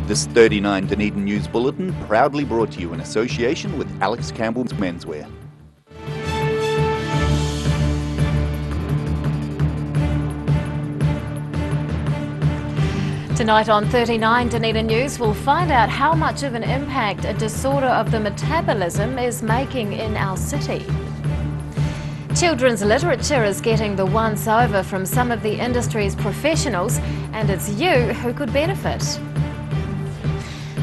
This 39 Dunedin News Bulletin proudly brought to you in association with Alex Campbell's Menswear. Tonight on 39 Dunedin News, we'll find out how much of an impact a disorder of the metabolism is making in our city. Children's literature is getting the once-over from some of the industry's professionals, and it's you who could benefit.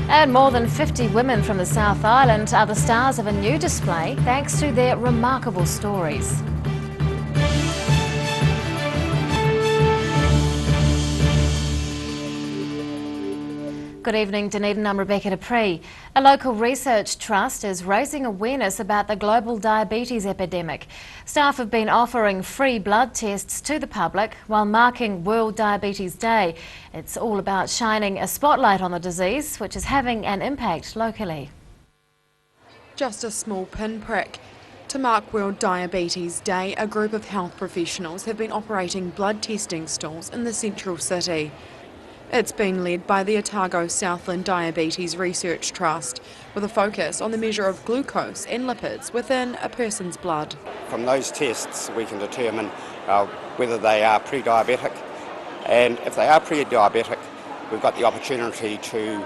And more than 50 women from the South Island are the stars of a new display thanks to their remarkable stories. Good evening, Dunedin. I'm Rebecca Dupree. A local research trust is raising awareness about the global diabetes epidemic. Staff have been offering free blood tests to the public while marking World Diabetes Day. It's all about shining a spotlight on the disease, which is having an impact locally. Just a small pinprick. To mark World Diabetes Day, a group of health professionals have been operating blood testing stalls in the central city. It's been led by the Otago Southland Diabetes Research Trust, with a focus on the measure of glucose and lipids within a person's blood. From those tests we can determine whether they are pre-diabetic, and if they are pre-diabetic we've got the opportunity to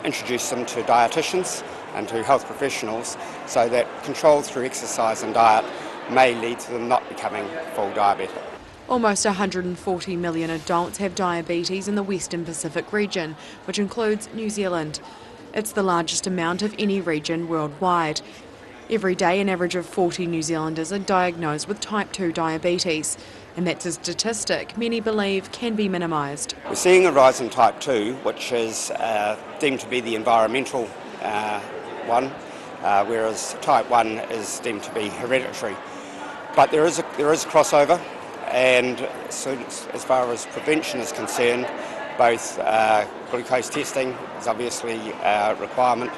introduce them to dietitians and to health professionals so that control through exercise and diet may lead to them not becoming full diabetic. Almost 140 million adults have diabetes in the Western Pacific region, which includes New Zealand. It's the largest amount of any region worldwide. Every day, an average of 40 New Zealanders are diagnosed with type 2 diabetes, and that's a statistic many believe can be minimised. We're seeing a rise in type 2, which is deemed to be the environmental one, whereas type 1 is deemed to be hereditary. But there is a crossover. And so as far as prevention is concerned, both glucose testing is obviously a requirement,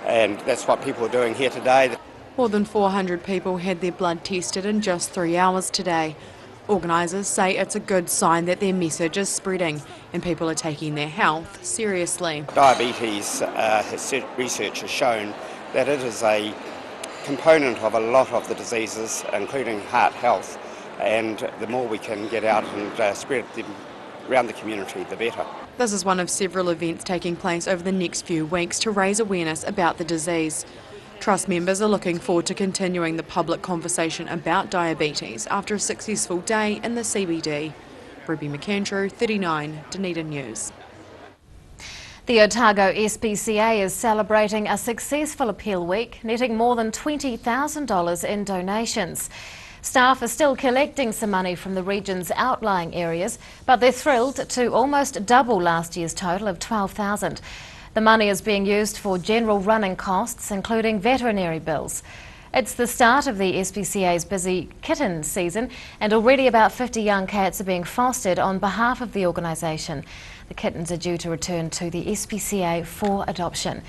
and that's what people are doing here today. More than 400 people had their blood tested in just 3 hours today. Organisers say it's a good sign that their message is spreading and people are taking their health seriously. Diabetes, research has shown that it is a component of a lot of the diseases, including heart health. And the more we can get out and spread them around the community, the better. This is one of several events taking place over the next few weeks to raise awareness about the disease. Trust members are looking forward to continuing the public conversation about diabetes after a successful day in the CBD. Ruby McAndrew, 39 Dunedin News. The Otago SPCA is celebrating a successful appeal week, netting more than $20,000 in donations. Staff are still collecting some money from the region's outlying areas, but they're thrilled to almost double last year's total of $12,000. The money is being used for general running costs, including veterinary bills. It's the start of the SPCA's busy kitten season, and already about 50 young cats are being fostered on behalf of the organisation. The kittens are due to return to the SPCA for adoption.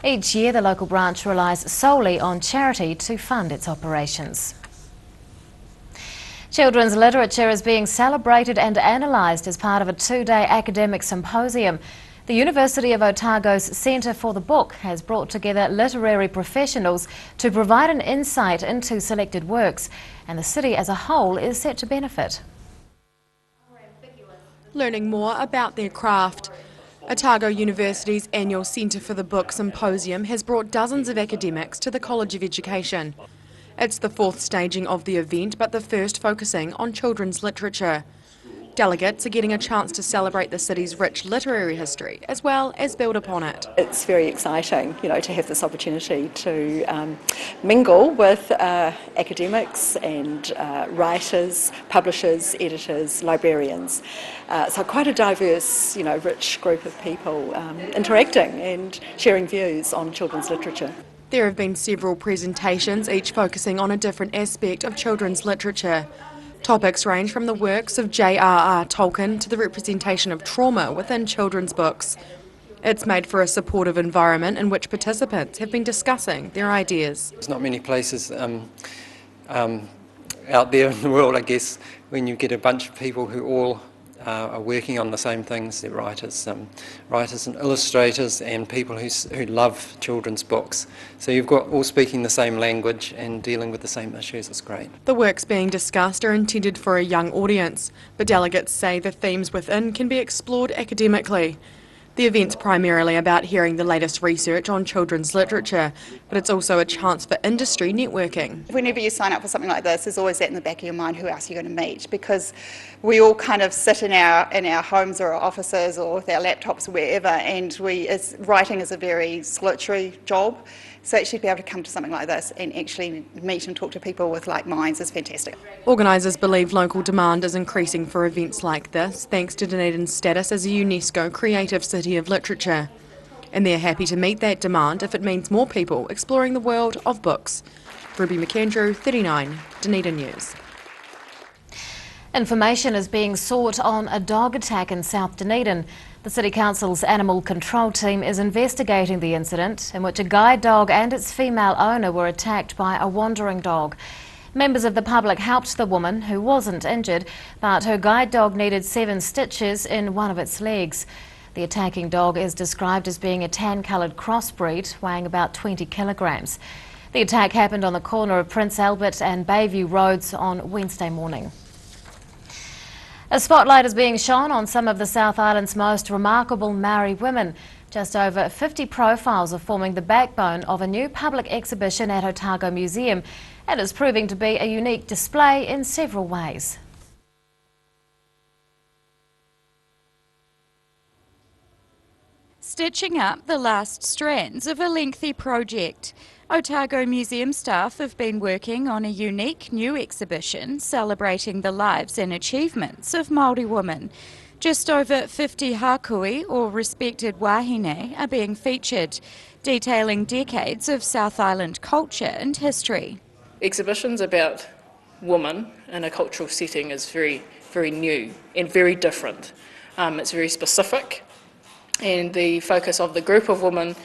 Each year, the local branch relies solely on charity to fund its operations. Children's literature is being celebrated and analysed as part of a 2-day academic symposium. The University of Otago's Centre for the Book has brought together literary professionals to provide an insight into selected works, and the city as a whole is set to benefit. Learning more about their craft. Otago University's annual Centre for the Book Symposium has brought dozens of academics to the College of Education. It's the 4th staging of the event, but the first focusing on children's literature. Delegates are getting a chance to celebrate the city's rich literary history, as well as build upon it. It's very exciting, to have this opportunity to mingle with academics and writers, publishers, editors, librarians. So quite a diverse, rich group of people interacting and sharing views on children's literature. There have been several presentations, each focusing on a different aspect of children's literature. Topics range from the works of J.R.R. Tolkien to the representation of trauma within children's books. It's made for a supportive environment in which participants have been discussing their ideas. There's not many places out there in the world, I guess, when you get a bunch of people who all are working on the same things. They're writers, writers and illustrators and people who love children's books. So you've got all speaking the same language and dealing with the same issues. It's great. The works being discussed are intended for a young audience, but delegates say the themes within can be explored academically. The event's primarily about hearing the latest research on children's literature, but it's also a chance for industry networking. Whenever you sign up for something like this, there's always that in the back of your mind, who else are you going to meet? Because we all kind of sit in our homes or our offices or with our laptops or wherever, and writing is a very solitary job. So actually to be able to come to something like this and actually meet and talk to people with like minds is fantastic. Organisers believe local demand is increasing for events like this, thanks to Dunedin's status as a UNESCO Creative City of Literature. And they're happy to meet that demand if it means more people exploring the world of books. Ruby McAndrew, 39, Dunedin News. Information is being sought on a dog attack in South Dunedin. The City Council's Animal Control team is investigating the incident in which a guide dog and its female owner were attacked by a wandering dog. Members of the public helped the woman, who wasn't injured, but her guide dog needed 7 stitches in one of its legs. The attacking dog is described as being a tan-coloured crossbreed, weighing about 20 kilograms. The attack happened on the corner of Prince Albert and Bayview Roads on Wednesday morning. A spotlight is being shone on some of the South Island's most remarkable Maori women. Just over 50 profiles are forming the backbone of a new public exhibition at Otago Museum, and is proving to be a unique display in several ways. Stitching up the last strands of a lengthy project, Otago Museum staff have been working on a unique new exhibition celebrating the lives and achievements of Māori women. Just over 50 hakui, or respected wahine, are being featured, detailing decades of South Island culture and history. Exhibitions about women in a cultural setting is very, very new and very different. It's very specific, and the focus of the group of women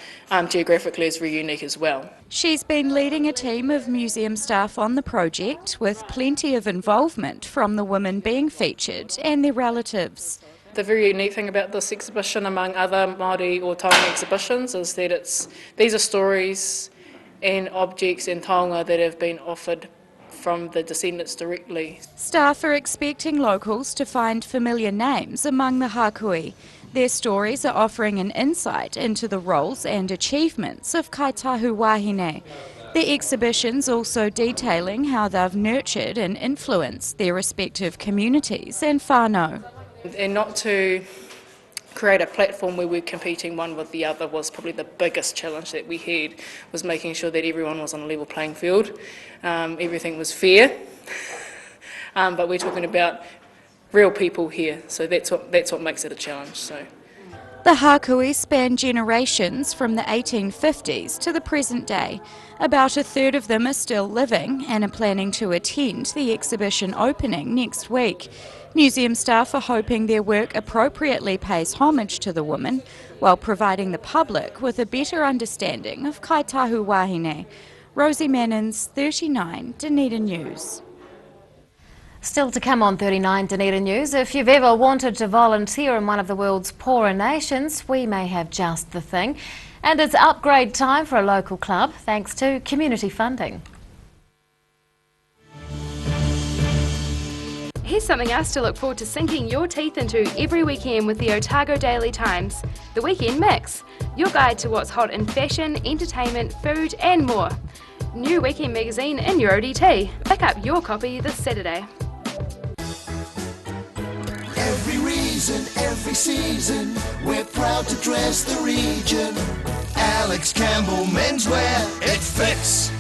geographically is very unique as well. She's been leading a team of museum staff on the project, with plenty of involvement from the women being featured and their relatives. The very unique thing about this exhibition, among other Māori or taonga exhibitions, is that these are stories and objects and taonga that have been offered from the descendants directly. Staff are expecting locals to find familiar names among the hakui. Their stories are offering an insight into the roles and achievements of Tahu Wahine. The exhibition's also detailing how they've nurtured and influenced their respective communities and whānau. And not to create a platform where we're competing one with the other was probably the biggest challenge that we had, was making sure that everyone was on a level playing field. Everything was fair, but we're talking about real people here, so that's what makes it a challenge. So the hakui span generations from the 1850s to the present day. About a third of them are still living and are planning to attend the exhibition opening next week. Museum staff are hoping their work appropriately pays homage to the woman, while providing the public with a better understanding of Tahu Wahine. Rosie Mannins, 39, Dunedin News. Still to come on 39 Dunedin News, if you've ever wanted to volunteer in one of the world's poorer nations, we may have just the thing. And it's upgrade time for a local club, thanks to community funding. Here's something else to look forward to sinking your teeth into every weekend with the Otago Daily Times, the Weekend Mix, your guide to what's hot in fashion, entertainment, food and more. New weekend magazine in your ODT. Pick up your copy this Saturday. Every reason, every season, we're proud to dress the region. Alex Campbell menswear, it fits.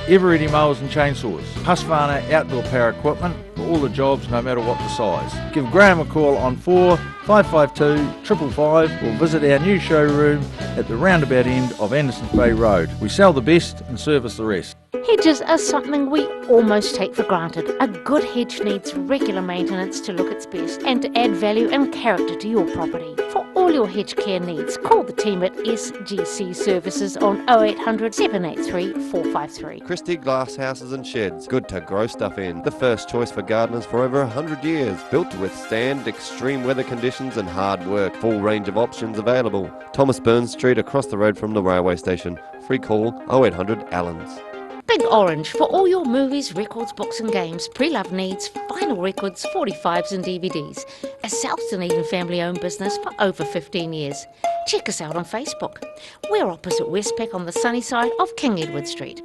Eveready mowers and chainsaws, Husqvarna outdoor power equipment for all the jobs, no matter what the size. Give Graham a call on 4 552 555 or visit our new showroom at the roundabout end of Andersons Bay Road. We sell the best and service the rest. Hedges are something we almost take for granted. A good hedge needs regular maintenance to look its best and to add value and character to your property. For all your hedge care needs, call the team at SGC Services on 0800 783 453. Christie Glass Houses and Sheds, good to grow stuff in. The first choice for gardeners for over 100 years. Built to withstand extreme weather conditions and hard work. Full range of options available. Thomas Burns Street across the road from the railway station. Free call 0800 Allens. Big Orange for all your movies, records, books and games, pre-loved needs, vinyl records, 45s and DVDs. A South Dunedin family-owned business for over 15 years. Check us out on Facebook. We're opposite Westpac on the sunny side of King Edward Street.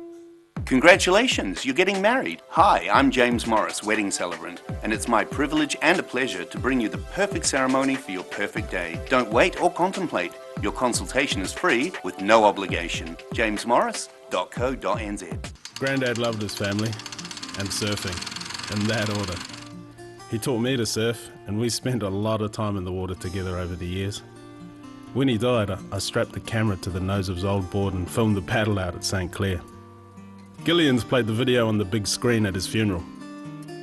Congratulations, you're getting married. Hi, I'm James Morris, wedding celebrant, and it's my privilege and a pleasure to bring you the perfect ceremony for your perfect day. Don't wait or contemplate. Your consultation is free with no obligation. jamesmorris.co.nz. Grandad loved his family and surfing, in that order. He taught me to surf, and we spent a lot of time in the water together over the years. When he died, I strapped the camera to the nose of his old board and filmed the paddle out at St. Clair. Gillian's played the video on the big screen at his funeral.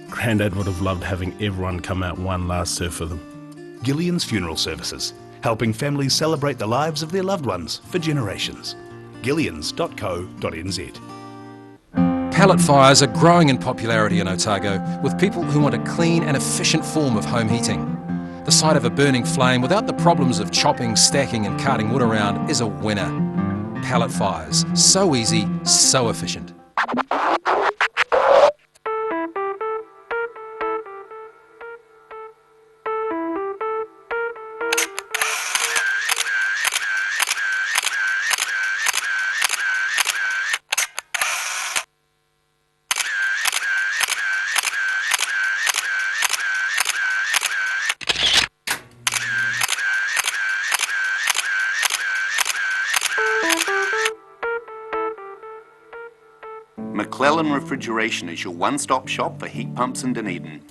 Grandad would have loved having everyone come out one last surf with him. Gillian's Funeral Services, helping families celebrate the lives of their loved ones for generations. Gillians.co.nz. Pallet fires are growing in popularity in Otago, with people who want a clean and efficient form of home heating. The sight of a burning flame without the problems of chopping, stacking and carting wood around is a winner. Pallet fires, so easy, so efficient. McClellan Refrigeration is your one-stop shop for heat pumps in Dunedin.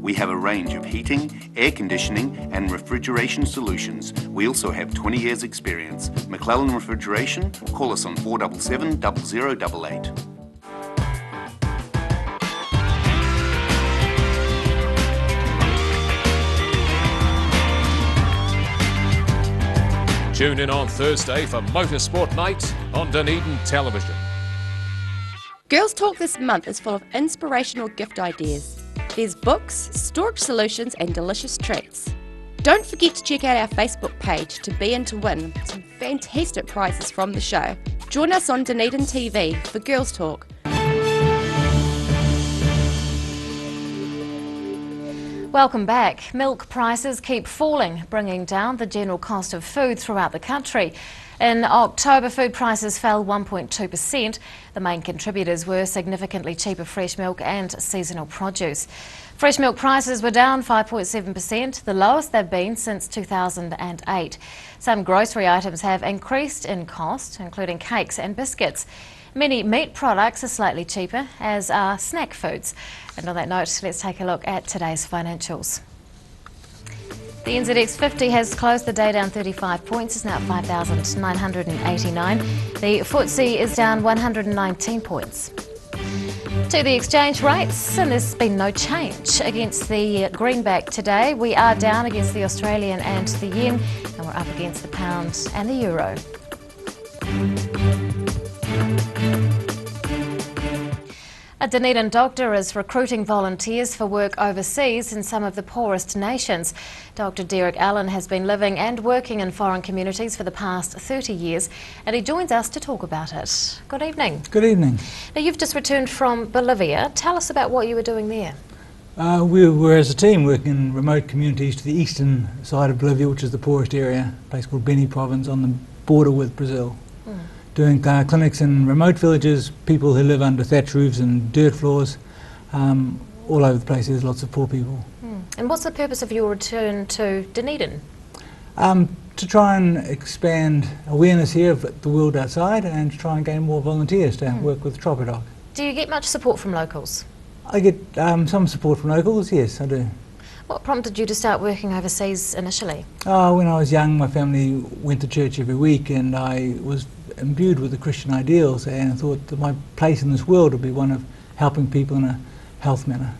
We have a range of heating, air conditioning and refrigeration solutions. We also have 20 years experience. McClellan Refrigeration, call us on 477 0088. Tune in on Thursday for Motorsport Night on Dunedin Television. Girls Talk this month is full of inspirational gift ideas. There's books, storage solutions and delicious treats. Don't forget to check out our Facebook page to be in to win some fantastic prizes from the show. Join us on Dunedin TV for Girls Talk. Welcome back. Milk prices keep falling, bringing down the general cost of food throughout the country. In October, food prices fell 1.2%. The main contributors were significantly cheaper fresh milk and seasonal produce. Fresh milk prices were down 5.7%, the lowest they've been since 2008. Some grocery items have increased in cost, including cakes and biscuits. Many meat products are slightly cheaper, as are snack foods. And on that note, let's take a look at today's financials. The NZX 50 has closed the day down 35 points, it's now at 5,989. The FTSE is down 119 points. To the exchange rates, and there's been no change against the greenback today. We are down against the Australian and the yen, and we're up against the pound and the euro. A Dunedin doctor is recruiting volunteers for work overseas in some of the poorest nations. Dr. Derek Allen has been living and working in foreign communities for the past 30 years, and he joins us to talk about it. Good evening. Good evening. Now, you've just returned from Bolivia. Tell us about what you were doing there. We were, as a team, working in remote communities to the eastern side of Bolivia, which is the poorest area, a place called Beni province on the border with Brazil. Doing clinics in remote villages, people who live under thatch roofs and dirt floors, all over the place. There's lots of poor people. And what's the purpose of your return to Dunedin? To try and expand awareness here of the world outside and to try and gain more volunteers to work with Tropidoc. Do you get much support from locals? I get some support from locals, yes, I do. What prompted you to start working overseas initially? When I was young, my family went to church every week, and I was imbued with the Christian ideals, and I thought that my place in this world would be one of helping people in a health manner.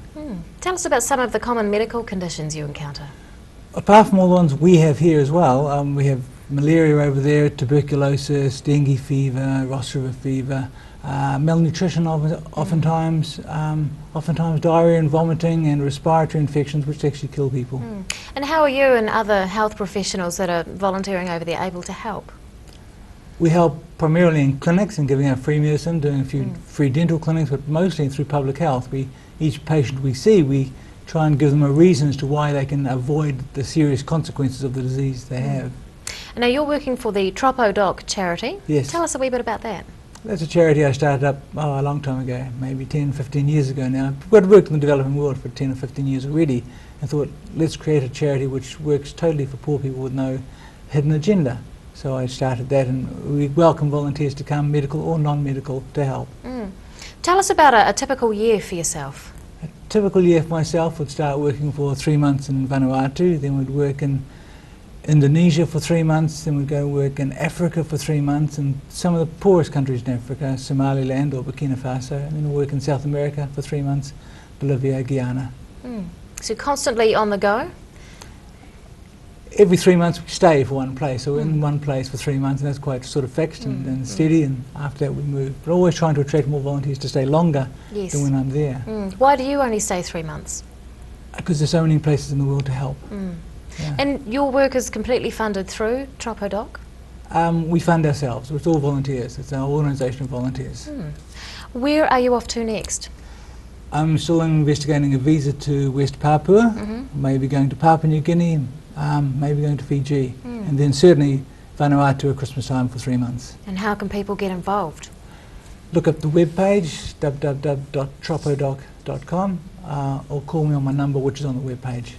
Tell us about some of the common medical conditions you encounter. Apart from all the ones we have here as well, we have malaria over there, tuberculosis, dengue fever, Ross River fever, malnutrition oftentimes diarrhea and vomiting, and respiratory infections which actually kill people. And how are you and other health professionals that are volunteering over there able to help? We help primarily in clinics and giving out free medicine, doing a few free dental clinics, but mostly through public health. Each patient we see, we try and give them a reason as to why they can avoid the serious consequences of the disease they have. Now you're working for the Tahu charity. Yes. Tell us a wee bit about that. That's a charity I started up a long time ago, maybe 10, 15 years ago now. I've worked in the developing world for 10 or 15 years already, and thought, let's create a charity which works totally for poor people with no hidden agenda. So I started that, and we welcome volunteers to come, medical or non-medical, to help. Tell us about a typical year for yourself. A typical year for myself would start working for 3 months in Vanuatu, then we'd work in Indonesia for 3 months, then we'd go work in Africa for 3 months, and some of the poorest countries in Africa, Somaliland or Burkina Faso, and then we'd work in South America for 3 months, Bolivia, Guyana. So constantly on the go? Every 3 months we stay for one place, so we're in one place for 3 months, and that's quite sort of fixed and steady, and after that we move. But always trying to attract more volunteers to stay longer than when I'm there. Why do you only stay 3 months? Because there's so many places in the world to help. Yeah. And your work is completely funded through Tahu? We fund ourselves. It's all volunteers. It's our organisation of volunteers. Where are you off to next? I'm still investigating a visa to West Papua, maybe going to Papua New Guinea, maybe going to Fiji, and then certainly Vanuatu at Christmas time for 3 months. And how can people get involved? Look up the webpage, www.tropodoc.com, or call me on my number, which is on the webpage.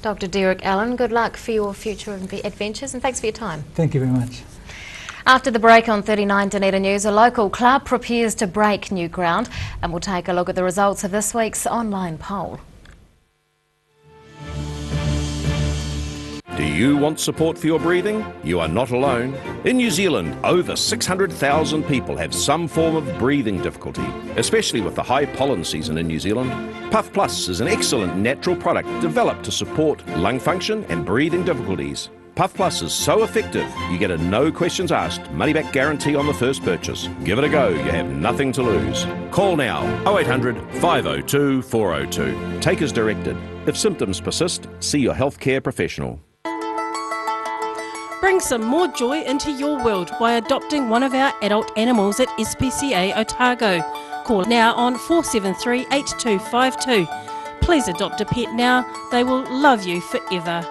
Dr. Derek Allen, good luck for your future adventures, and thanks for your time. Thank you very much. After the break on 39 Dunedin News, a local club prepares to break new ground, and we'll take a look at the results of this week's online poll. Do you want support for your breathing? You are not alone. In New Zealand, over 600,000 people have some form of breathing difficulty, especially with the high pollen season in New Zealand. Puff Plus is an excellent natural product developed to support lung function and breathing difficulties. Puff Plus is so effective, you get a no questions asked, money back guarantee on the first purchase. Give it a go, you have nothing to lose. Call now, 0800 502 402. Take as directed. If symptoms persist, see your healthcare professional. Bring some more joy into your world by adopting one of our adult animals at SPCA Otago. Call now on 473 8252. Please adopt a pet now, they will love you forever.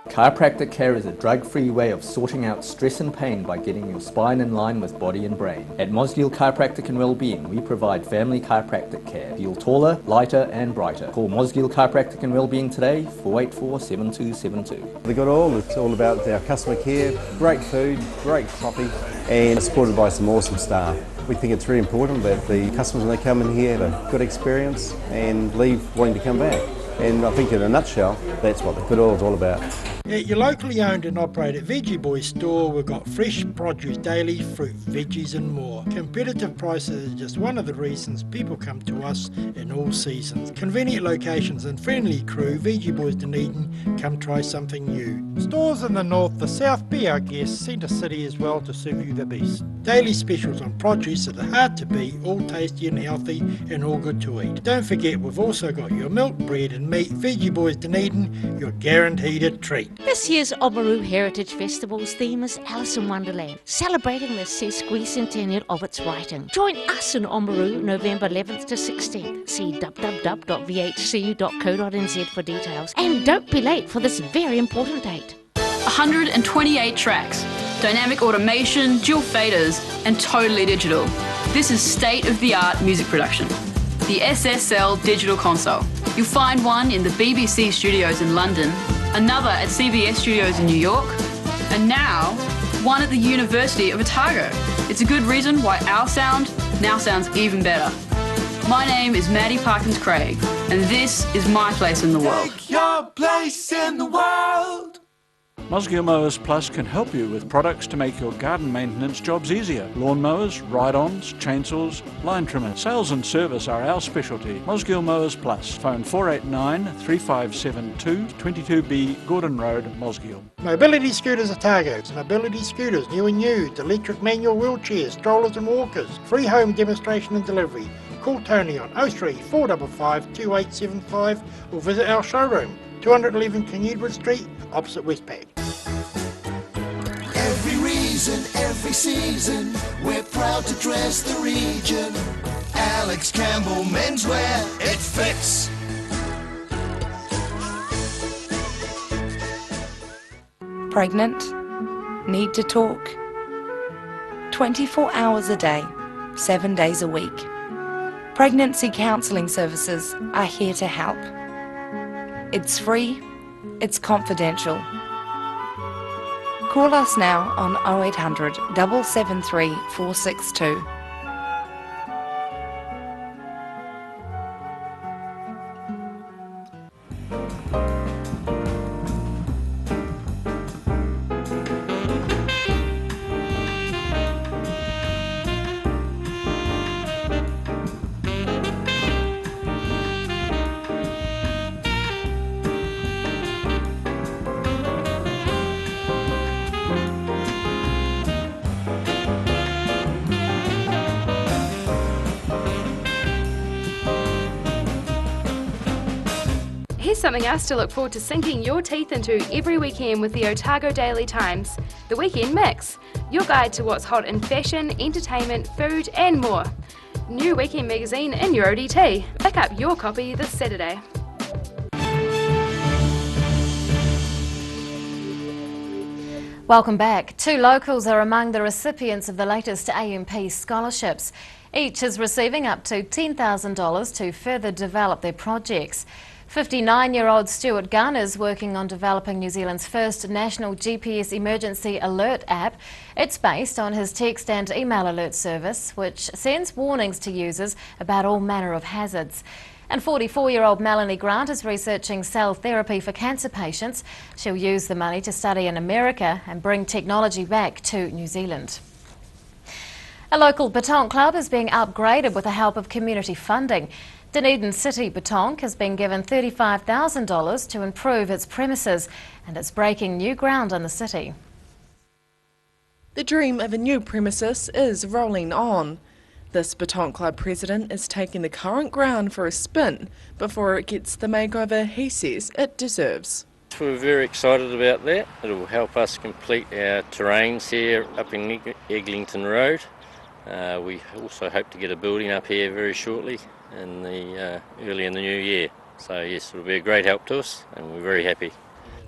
Chiropractic care is a drug-free way of sorting out stress and pain by getting your spine in line with body and brain. At Mosgiel Chiropractic and Wellbeing, we provide family chiropractic care. Feel taller, lighter and brighter. Call Mosgiel Chiropractic and Wellbeing today, 484-7272. They got all. It's all about our customer care, great food, great coffee, and supported by some awesome staff. We think it's very important that the customers, when they come in here, have a good experience and leave wanting to come back. And I think in a nutshell, that's what the Good Oil is all about. At your locally owned and operated Veggie Boys store, we've got fresh produce daily, fruit, veggies and more. Competitive prices are just one of the reasons people come to us in all seasons. Convenient locations and friendly crew, Veggie Boys Dunedin, come try something new. Stores in the north, the south, be our guest, Centre City as well to serve you the best. Daily specials on produce that are hard to beat, all tasty and healthy and all good to eat. Don't forget, we've also got your milk, bread and meat. Veggie Boys Dunedin, you're guaranteed a treat. This year's Oamaru Heritage Festival's theme is Alice in Wonderland, celebrating the sesquicentennial of its writing. Join us in Oamaru November 11th to 16th. See www.vhcu.co.nz for details. And don't be late for this very important date. 128 tracks, dynamic automation, dual faders, and totally digital. This is state-of-the-art music production. The SSL Digital Console. You'll find one in the BBC studios in London, another at CBS studios in New York, and now one at the University of Otago. It's a good reason why our sound now sounds even better. My name is Maddie Parkins Craig, and this is my place in the world. Take your place in the world. Mosgiel Mowers Plus can help you with products to make your garden maintenance jobs easier. Lawn mowers, ride-ons, chainsaws, line trimmers. Sales and service are our specialty. Mosgiel Mowers Plus. Phone 489 3572 22B Gordon Road, Mosgiel. Mobility Scooters Otago. Mobility scooters, new and used, electric manual wheelchairs, strollers and walkers. Free home demonstration and delivery. Call Tony on 03 455 2875 or visit our showroom, 211 King Edward Street, opposite Westpac. Every reason, every season, we're proud to dress the region. Alex Campbell Menswear, it fits. Pregnant? Need to talk? 24 hours a day, 7 days a week. Pregnancy counselling services are here to help. It's free, it's confidential. Call us now on 0800 773 462. Here's something else to look forward to sinking your teeth into every weekend with the Otago Daily Times, the Weekend Mix, your guide to what's hot in fashion, entertainment, food and more. New weekend magazine in your ODT. Pick up your copy this Saturday. Welcome back. 2 locals are among the recipients of the latest AMP scholarships. Each is receiving up to $10,000 to further develop their projects. 59-year-old Stuart Gunn is working on developing New Zealand's first national GPS emergency alert app. It's based on his text and email alert service, which sends warnings to users about all manner of hazards. And 44-year-old Melanie Grant is researching cell therapy for cancer patients. She'll use the money to study in America and bring technology back to New Zealand. A local Betonk club is being upgraded with the help of community funding. Dunedin City Betonk has been given $35,000 to improve its premises, and it's breaking new ground in the city. The dream of a new premises is rolling on. This Betonk Club president is taking the current ground for a spin before it gets the makeover he says it deserves. We're very excited about that. It will help us complete our terrains here up in Eglinton Road. We also hope to get a building up here very shortly, early in the new year. So yes, it'll be a great help to us and we're very happy.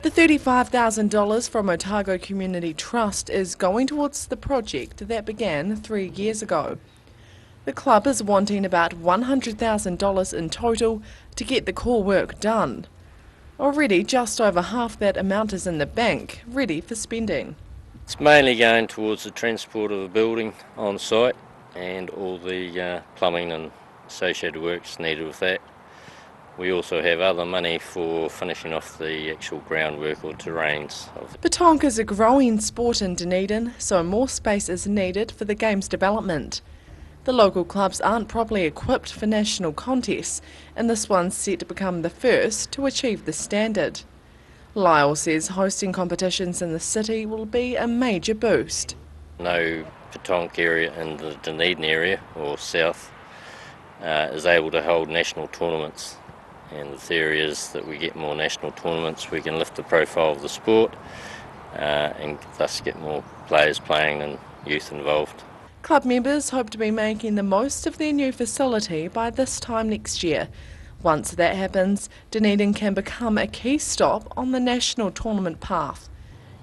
The $35,000 from Otago Community Trust is going towards the project that began 3 years ago. The club is wanting about $100,000 in total to get the core work done. Already just over half that amount is in the bank, ready for spending. It's mainly going towards the transport of the building on site and all the plumbing and associated works needed with that. We also have other money for finishing off the actual groundwork or terrains. Betonk is a growing sport in Dunedin, so more space is needed for the game's development. The local clubs aren't properly equipped for national contests, and this one's set to become the first to achieve the standard. Lyle says hosting competitions in the city will be a major boost. No Betonk area in the Dunedin area or south is able to hold national tournaments, and the theory is that we get more national tournaments, we can lift the profile of the sport and thus get more players playing and youth involved. Club members hope to be making the most of their new facility by this time next year. Once that happens, Dunedin can become a key stop on the national tournament path.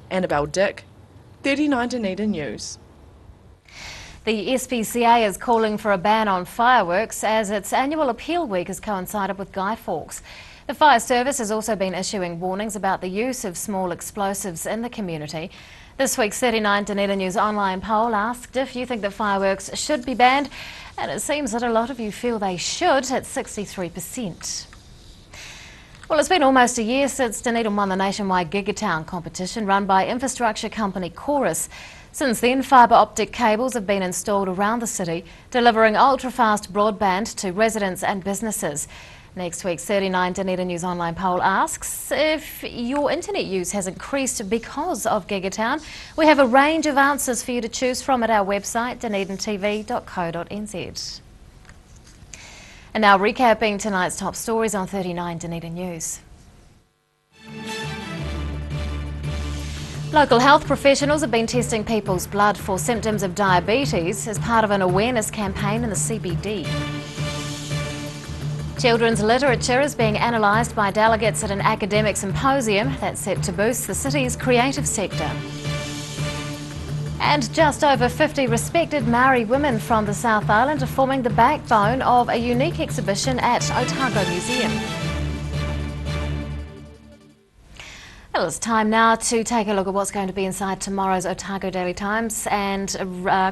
Annabelle Dick, 39 Dunedin News. The SPCA is calling for a ban on fireworks as its annual appeal week has coincided with Guy Fawkes. The fire service has also been issuing warnings about the use of small explosives in the community. This week's 39 Dunedin News online poll asked if you think that fireworks should be banned, and it seems that a lot of you feel they should at 63%. Well, it's been almost a year since Dunedin won the nationwide Gigatown competition run by infrastructure company Chorus. Since then, fibre optic cables have been installed around the city, delivering ultra-fast broadband to residents and businesses. Next week's 39 Dunedin News online poll asks if your internet use has increased because of Gigatown. We have a range of answers for you to choose from at our website, dunedintv.co.nz. And now recapping tonight's top stories on 39 Dunedin News. Local health professionals have been testing people's blood for symptoms of diabetes as part of an awareness campaign in the CBD. Children's literature is being analysed by delegates at an academic symposium that's set to boost the city's creative sector. And just over 50 respected Maori women from the South Island are forming the backbone of a unique exhibition at Otago Museum. Well, it's time now to take a look at what's going to be inside tomorrow's Otago Daily Times, and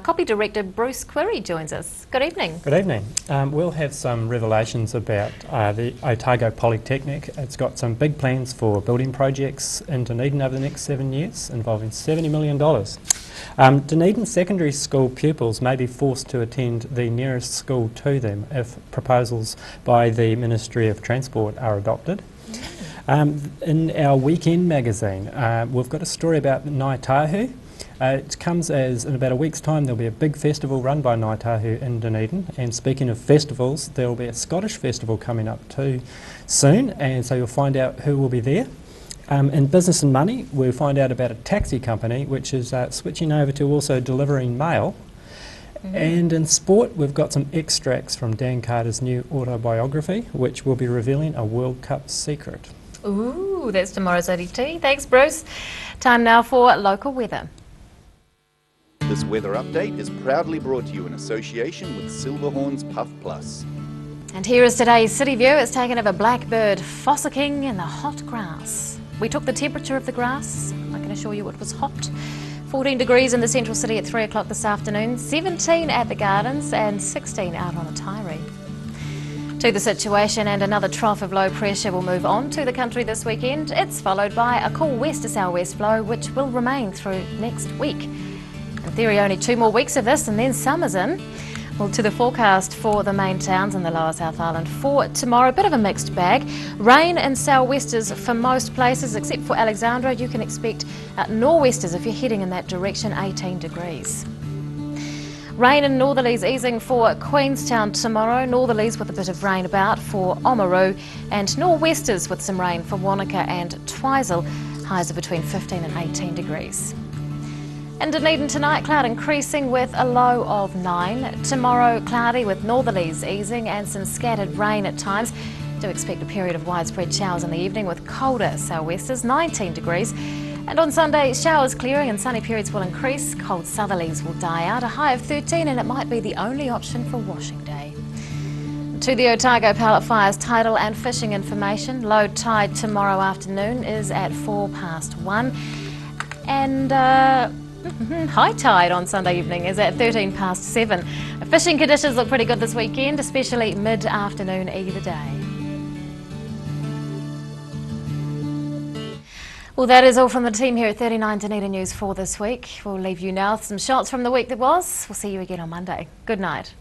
copy director Bruce Quirry joins us. Good evening. Good evening. We'll have some revelations about the Otago Polytechnic. It's got some big plans for building projects in Dunedin over the next 7 years involving $70 million. Dunedin secondary school pupils may be forced to attend the nearest school to them if proposals by the Ministry of Transport are adopted. In our weekend magazine, we've got a story about Ngāi Tahu. It comes as in about a week's time there'll be a big festival run by Ngāi Tahu in Dunedin, and speaking of festivals, there will be a Scottish festival coming up too soon, and so you'll find out who will be there. In Business and Money, we'll find out about a taxi company which is switching over to also delivering mail. And in sport, we've got some extracts from Dan Carter's new autobiography, which will be revealing a World Cup secret. Ooh, that's tomorrow's ODT. Thanks, Bruce. Time now for local weather. This weather update is proudly brought to you in association with Silverhorn's Puff Plus. And here is today's city view. It's taken over Blackbird, Fossicking and the hot grass. We took the temperature of the grass. I can assure you it was hot. 14 degrees in the central city at 3 o'clock this afternoon, 17 at the Gardens and 16 out on the Tyree. To the situation, and another trough of low pressure will move on to the country this weekend. It's followed by a cool west to southwest flow which will remain through next week. In theory, only 2 more weeks of this and then summer's in. Well, to the forecast for the main towns in the lower South Island for tomorrow, a bit of a mixed bag. Rain and sou'westers for most places except for Alexandra. You can expect nor'westers if you're heading in that direction, 18 degrees. Rain and northerlies easing for Queenstown tomorrow, northerlies with a bit of rain about for Oamaru, and nor'westers with some rain for Wanaka and Twizel, highs of between 15 and 18 degrees. In Dunedin tonight, cloud increasing with a low of 9. Tomorrow, cloudy with northerlies easing and some scattered rain at times. Do expect a period of widespread showers in the evening with colder sou'westers, 19 degrees. And on Sunday, showers clearing and sunny periods will increase. Cold southerlies will die out, a high of 13, and it might be the only option for washing day. To the Otago Pallet Fire's tidal and fishing information, low tide tomorrow afternoon is at 1:04, and high tide on Sunday evening is at 7:13. Fishing conditions look pretty good this weekend, especially mid-afternoon either day. Well, that is all from the team here at 39 Dunedin News for this week. We'll leave you now with some shots from the week that was. We'll see you again on Monday. Good night.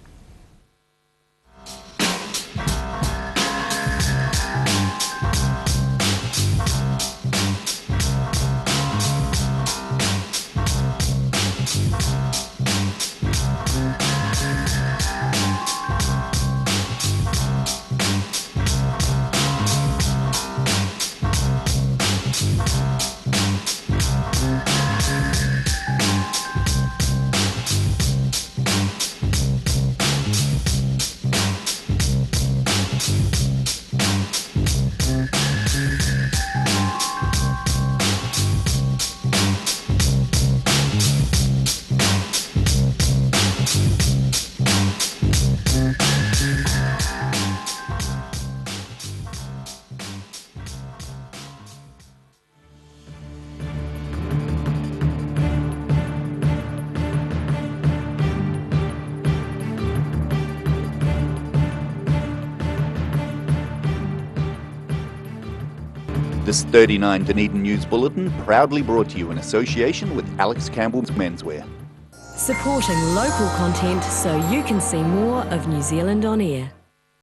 This 39 Dunedin News Bulletin proudly brought to you in association with Alex Campbell's Menswear. Supporting local content so you can see more of New Zealand on air.